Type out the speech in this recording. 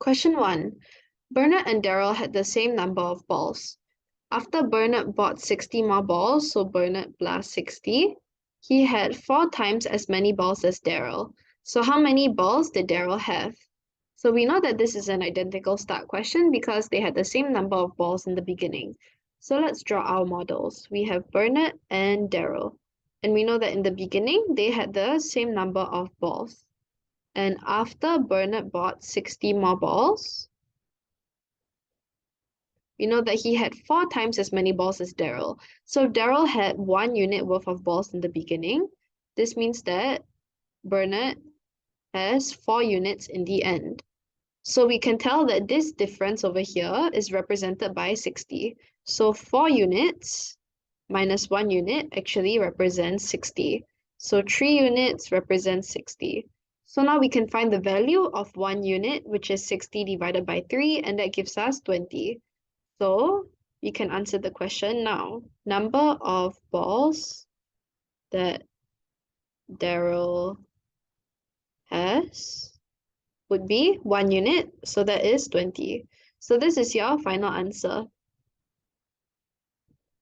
Question 1. Bernard and Daryl had the same number of balls. After Bernard bought 60 more balls, so Bernard plus 60, he had 4 times as many balls as Daryl. So how many balls did Daryl have? So we know that this is an identical start question because they had the same number of balls in the beginning. So let's draw our models. We have Bernard and Daryl. And we know that in the beginning, they had the same number of balls. And after Bernard bought 60 more balls, we know that he had 4 times as many balls as Daryl. So Daryl had 1 unit worth of balls in the beginning. This means that Bernard has 4 units in the end. So we can tell that this difference over here is represented by 60. So 4 units minus 1 unit actually represents 60. So 3 units represents 60. So now we can find the value of 1 unit, which is 60 divided by 3, and that gives us 20. So we can answer the question now. Number of balls that Daryl has would be 1 unit, so that is 20. So this is your final answer.